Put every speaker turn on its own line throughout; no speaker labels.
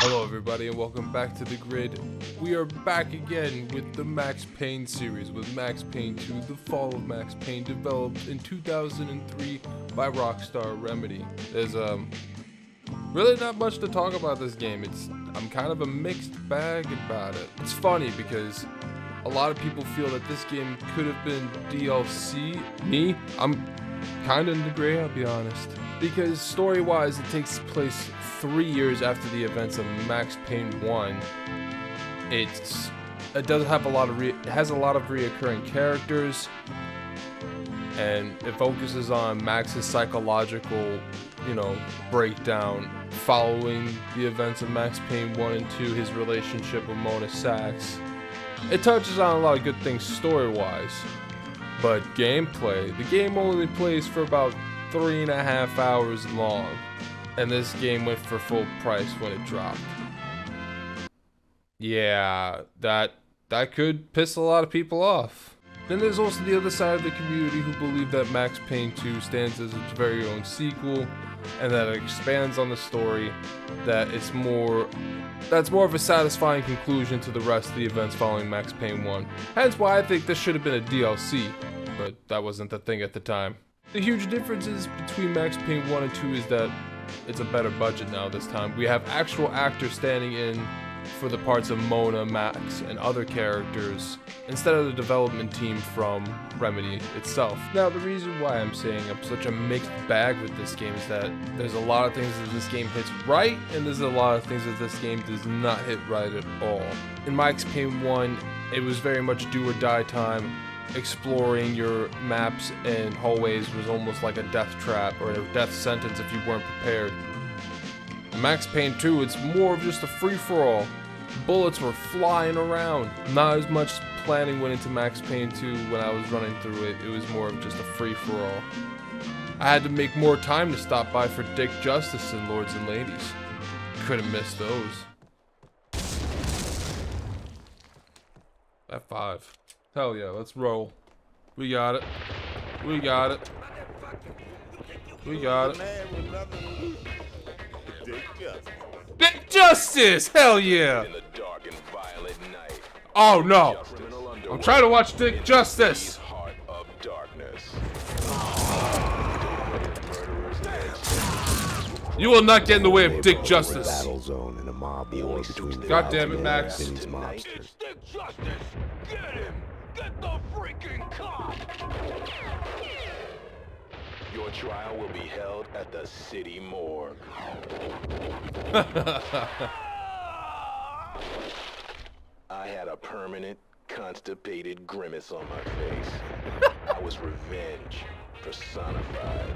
Hello everybody and welcome back to The Grid. We are back again with the Max Payne series with Max Payne 2, The Fall of Max Payne, developed in 2003 by Rockstar Remedy. There's really not much to talk about this game. I'm kind of a mixed bag about it. It's funny because a lot of people feel that this game could have been DLC. Me, I'm kind of in the gray, I'll be honest. Because story-wise, it takes place 3 years after the events of Max Payne 1. It does have it has a lot of reoccurring characters, and it focuses on Max's psychological, breakdown following the events of Max Payne 1 and 2, his relationship with Mona Sachs. It touches on a lot of good things story-wise, but gameplay, the game only plays for about 3.5 hours long, and this game went for full price when it dropped. Yeah, that could piss a lot of people off. Then there's also the other side of the community who believe that Max Payne 2 stands as its very own sequel, and that it expands on the story, that's more of a satisfying conclusion to the rest of the events following Max Payne 1. Hence why I think this should have been a DLC, but that wasn't the thing at the time. The huge differences between Max Payne 1 and 2 is that it's a better budget now this time. We have actual actors standing in for the parts of Mona, Max, and other characters, instead of the development team from Remedy itself. Now, the reason why I'm saying I'm such a mixed bag with this game is that there's a lot of things that this game hits right, and there's a lot of things that this game does not hit right at all. In Max Payne 1, it was very much do or die time. Exploring your maps and hallways was almost like a death trap or a death sentence if you weren't prepared. In Max Payne 2, it's more of just a free-for-all. Bullets were flying around. Not as much planning went into Max Payne 2 when I was running through it. It was more of just a free-for-all. I had to make more time to stop by for Dick Justice and Lords and Ladies. Couldn't miss those. F5. Hell yeah, let's roll. We got it. We got it. We got it. Dick Justice! Hell yeah! Oh no! I'm trying to watch Dick Justice! You will not get in the way of Dick Justice. God damn it, Max.
It's Dick Justice! Get him! Get the freaking cop! Your trial will be held at the city morgue. I had a permanent, constipated grimace on my face. I was revenge personified.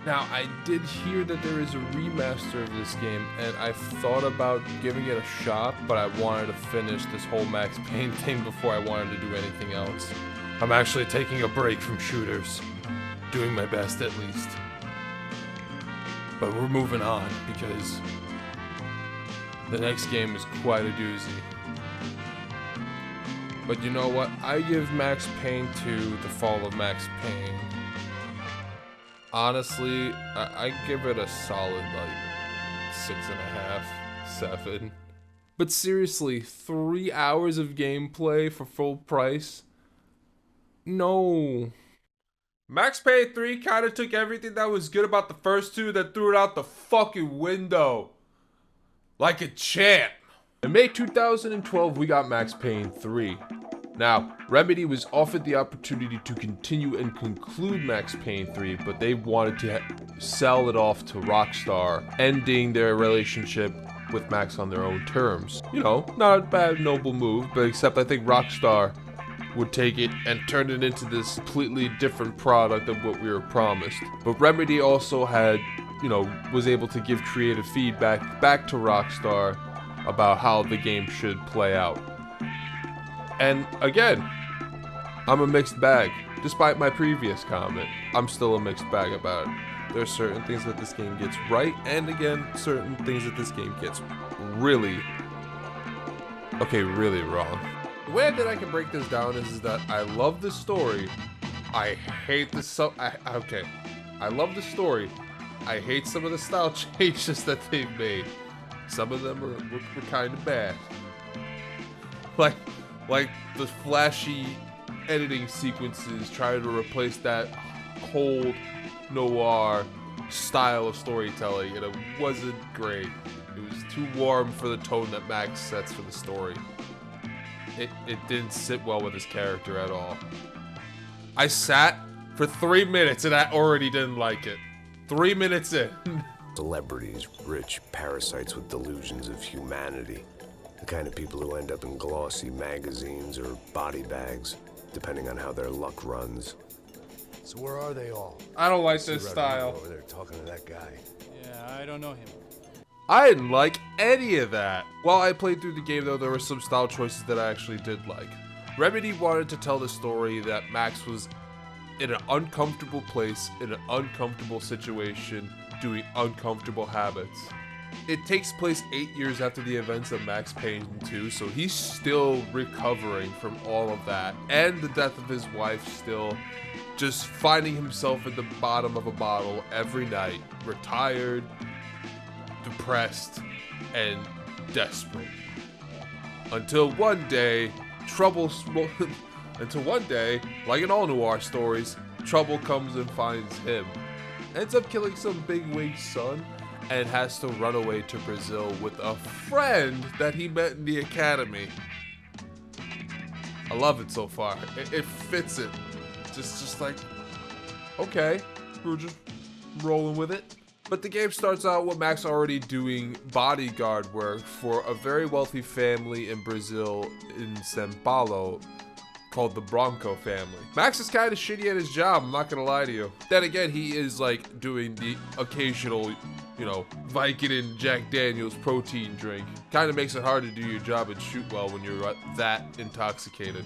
Now, I did hear that there is a remaster of this game, and I thought about giving it a shot, but I wanted to finish this whole Max Payne thing before I wanted to do anything else. I'm actually taking a break from shooters. Doing my best, at least. But we're moving on, because the next game is quite a doozy. But you know what? I give Max Payne 2 The Fall of Max Payne. Honestly, I give it a solid, 6.5, 7. But seriously, 3 hours of gameplay for full price? No. Max Payne 3 kinda took everything that was good about the first two that threw it out the fucking window. Like a champ. In May 2012, we got Max Payne 3. Now, Remedy was offered the opportunity to continue and conclude Max Payne 3, but they wanted to sell it off to Rockstar, ending their relationship with Max on their own terms. Not a bad, noble move, but except I think Rockstar would take it and turn it into this completely different product than what we were promised. But Remedy also had, was able to give creative feedback back to Rockstar about how the game should play out. And again, I'm a mixed bag. Despite my previous comment, I'm still a mixed bag about it. There's certain things that this game gets right, and again, certain things that this game gets really wrong. The way that I can break this down is that I love the story. I hate the I love the story. I hate some of the style changes that they've made. Some of them were kind of bad. Like the flashy editing sequences trying to replace that cold noir style of storytelling, and it wasn't great. It was too warm for the tone that Max sets for the story. It didn't sit well with his character at all. I sat for 3 minutes and I already didn't like it. 3 minutes in.
Celebrities, rich parasites with delusions of humanity. The kind of people who end up in glossy magazines or body bags, depending on how their luck runs.
So where are they all?
I don't like this style.
Over there talking to that guy.
Yeah, I don't know him.
I didn't like any of that. While I played through the game though, there were some style choices that I actually did like. Remedy wanted to tell the story that Max was in an uncomfortable place, in an uncomfortable situation, doing uncomfortable habits. It takes place 8 years after the events of Max Payne 2, so he's still recovering from all of that, and the death of his wife still, just finding himself at the bottom of a bottle every night, retired, depressed, and desperate. Until one day, like in all noir stories, trouble comes and finds him. Ends up killing some bigwig son, and has to run away to Brazil with a friend that he met in the academy. I love it so far. It fits it. Just like, okay, we're just rolling with it. But the game starts out with Max already doing bodyguard work for a very wealthy family in Brazil in São Paulo called the Bronco family. Max is kind of shitty at his job, I'm not gonna lie to you. Then again, he is like doing the occasional, you know, Vicodin Jack Daniels protein drink. Kind of makes it hard to do your job and shoot well when you're that intoxicated.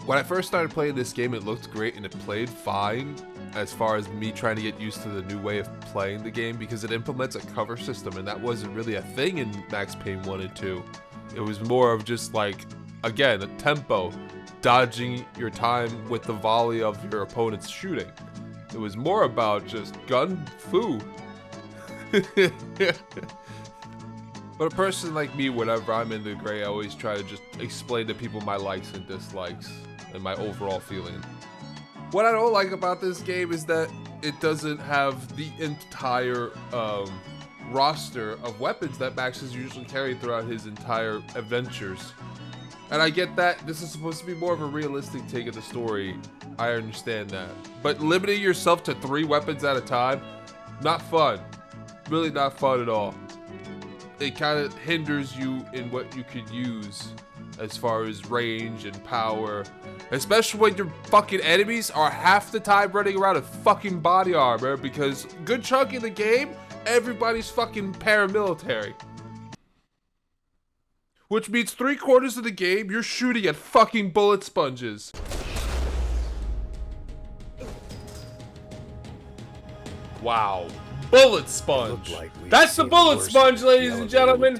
When I first started playing this game, it looked great and it played fine as far as me trying to get used to the new way of playing the game, because it implements a cover system, and that wasn't really a thing in Max Payne 1 and 2. It was more of just like, again, a tempo, dodging your time with the volley of your opponent's shooting. It was more about just gun fu. But a person like me, whenever I'm in the gray, I always try to just explain to people my likes and dislikes and my overall feeling. What I don't like about this game is that it doesn't have the entire roster of weapons that Max has usually carried throughout his entire adventures. And I get that this is supposed to be more of a realistic take of the story. I understand that. But limiting yourself to 3 weapons at a time, not fun. Really not fun at all. It kind of hinders you in what you could use as far as range and power, especially when your fucking enemies are half the time running around in fucking body armor, because good chunk of the game, everybody's fucking paramilitary. Which means 3/4 of the game, you're shooting at fucking bullet sponges. Wow. Bullet sponge. That's the bullet sponge, ladies and gentlemen.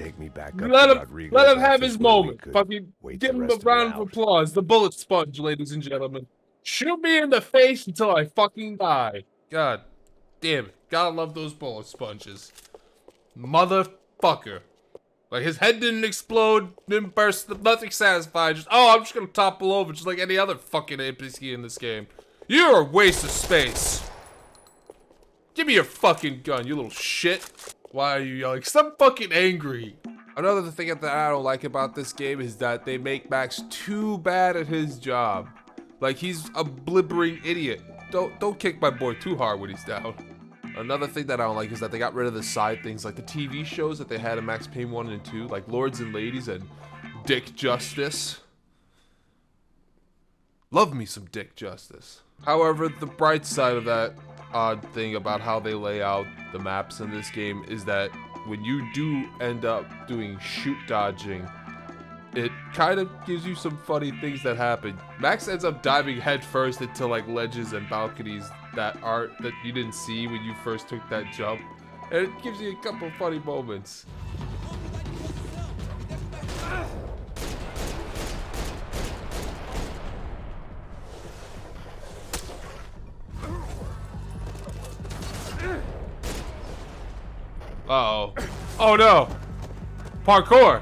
Let him have his moment. Fucking give him a round of applause. The bullet sponge, ladies and gentlemen. Shoot me in the face until I fucking die. God damn it. Gotta love those bullet sponges. Motherfucker. Like, his head didn't explode, didn't burst, nothing satisfied. Just, oh, I'm just gonna topple over just like any other fucking NPC in this game. You're a waste of space. Give me your fucking gun, you little shit. Why are you yelling? 'Cause I'm fucking angry. Another thing that I don't like about this game is that they make Max too bad at his job. Like, he's a blibbering idiot. Don't kick my boy too hard when he's down. Another thing that I don't like is that they got rid of the side things, like the TV shows that they had in Max Payne 1 and 2, like Lords and Ladies and Dick Justice. Love me some Dick Justice. However, the bright side of that odd thing about how they lay out the maps in this game is that when you do end up doing shoot dodging, it kind of gives you some funny things that happen. Max ends up diving headfirst into like ledges and balconies that you didn't see when you first took that jump, and it gives you a couple funny moments. Uh-oh. Oh no! Parkour!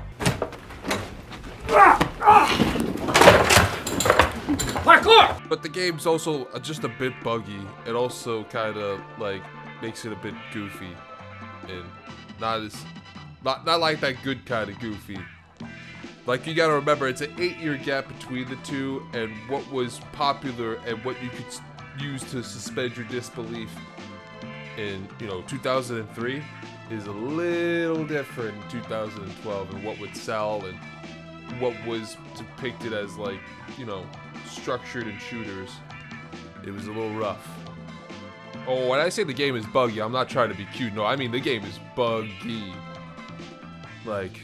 Parkour! But the game's also just a bit buggy. It also kind of like makes it a bit goofy, and not like that good kind of goofy. Like, you gotta remember, it's an 8-year gap between the two, and what was popular and what you could use to suspend your disbelief in, 2003 is a little different in 2012, and what would sell and what was depicted as, like, structured in shooters. It was a little rough. Oh, when I say the game is buggy, I'm not trying to be cute. No, I mean the game is buggy. Like,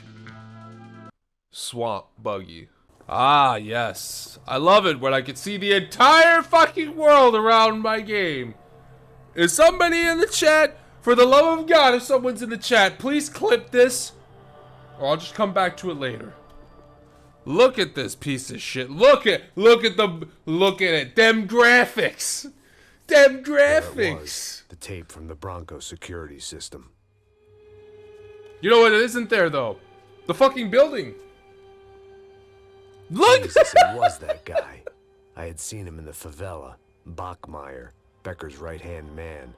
swamp buggy. Ah, yes. I love it when I can see the entire fucking world around my game. Is somebody in the chat? For the love of God, if someone's in the chat, please clip this, or I'll just come back to it later. Look at this piece of shit. Look at it. Them graphics. Them graphics.
The tape from the Bronco security system.
You know what? It isn't there though. The fucking building. Look.
Jesus, it was that guy. I had seen him in the favela. Bachmeyer, Becker's right-hand man.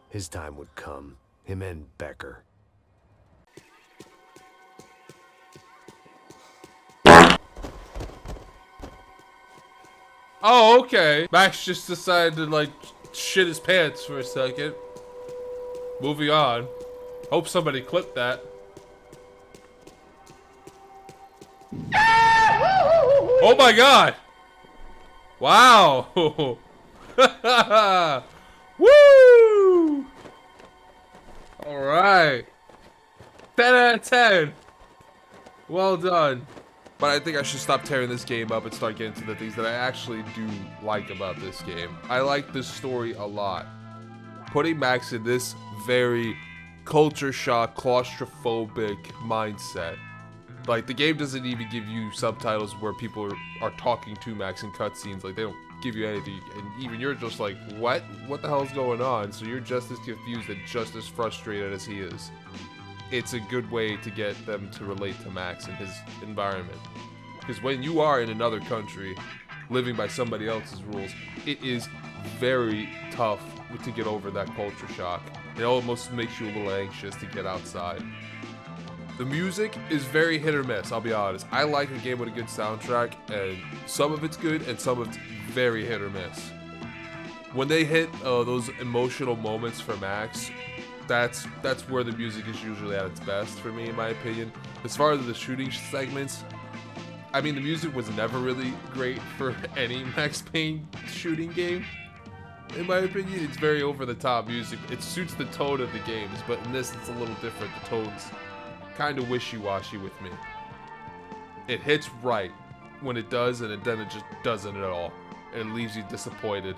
His time would come. Him and Becker.
Oh, okay. Max just decided to, like, shit his pants for a second. Moving on. Hope somebody clipped that. Oh my god! Wow! Woo! Alright. 10 out of 10. Well done. But I think I should stop tearing this game up and start getting to the things that I actually do like about this game. I like this story a lot. Putting Max in this very culture shock, claustrophobic mindset. Like, the game doesn't even give you subtitles where people are talking to Max in cutscenes. Like, they don't give you anything. And even you're just like, what? What the hell's going on? So you're just as confused and just as frustrated as he is. It's a good way to get them to relate to Max and his environment. Because when you are in another country, living by somebody else's rules, it is very tough to get over that culture shock. It almost makes you a little anxious to get outside. The music is very hit or miss, I'll be honest. I like a game with a good soundtrack, and some of it's good and some of it's very hit or miss. When they hit those emotional moments for Max, that's where the music is usually at its best for me, in my opinion. As far as the shooting segments, I mean, the music was never really great for any Max Payne shooting game. In my opinion, it's very over-the-top music. It suits the tone of the games, but in this, it's a little different. The tone's kind of wishy-washy with me. It hits right when it does, and then it just doesn't at all. And it leaves you disappointed.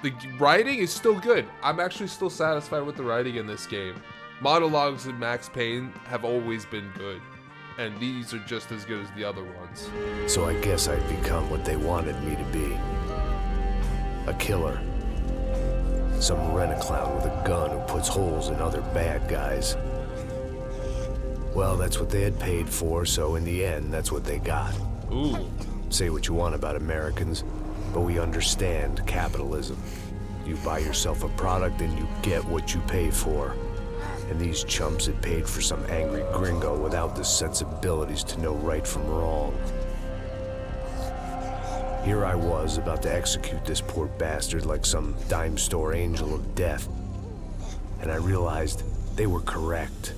The writing is still good. I'm actually still satisfied with the writing in this game. Monologues in Max Payne have always been good, and these are just as good as the other ones.
So I guess I'd become what they wanted me to be. A killer. Some rent-a-clown with a gun who puts holes in other bad guys. Well, that's what they had paid for, so in the end, that's what they got.
Ooh.
Say what you want about Americans, but we understand capitalism. You buy yourself a product and you get what you pay for. And these chumps had paid for some angry gringo without the sensibilities to know right from wrong. Here I was, about to execute this poor bastard like some dime store angel of death. And I realized they were correct.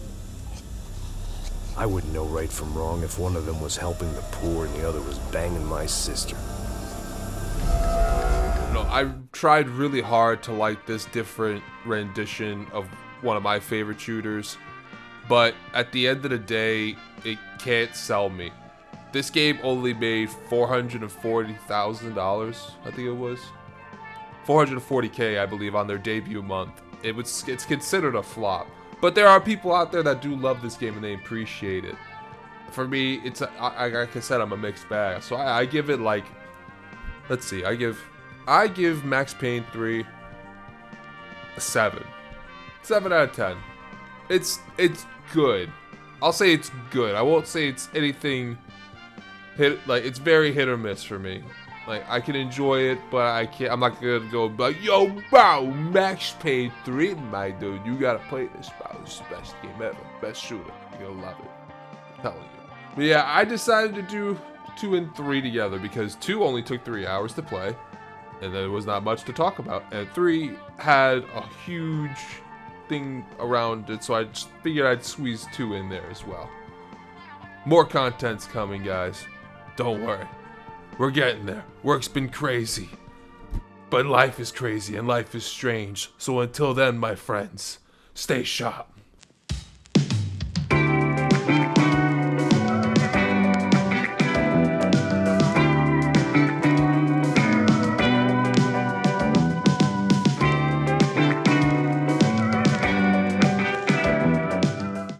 I wouldn't know right from wrong if one of them was helping the poor and the other was banging my sister.
No, I tried really hard to like this different rendition of one of my favorite shooters, but at the end of the day, it can't sell me. This game only made $440,000, I think it was. $440K, I believe, on their debut month. It's considered a flop. But there are people out there that do love this game and they appreciate it. For me, it's like I said, I'm a mixed bag. So I give it like, let's see, I give Max Payne 3 a 7. 7 out of 10. it's good. I'll say it's good. I won't say it's anything it's very hit or miss for me. Like, I can enjoy it, but I'm not gonna go like, yo, bro, Max Payne 3, my dude, you gotta play this, bro. This is the best game ever, best shooter. You're gonna love it. I'm telling you. But yeah, I decided to do 2 and 3 together because 2 only took 3 hours to play, and there was not much to talk about, and 3 had a huge thing around it, so I just figured I'd squeeze 2 in there as well. More content's coming, guys. Don't worry. We're getting there. Work's been crazy. But life is crazy and life is strange. So until then, my friends, stay sharp.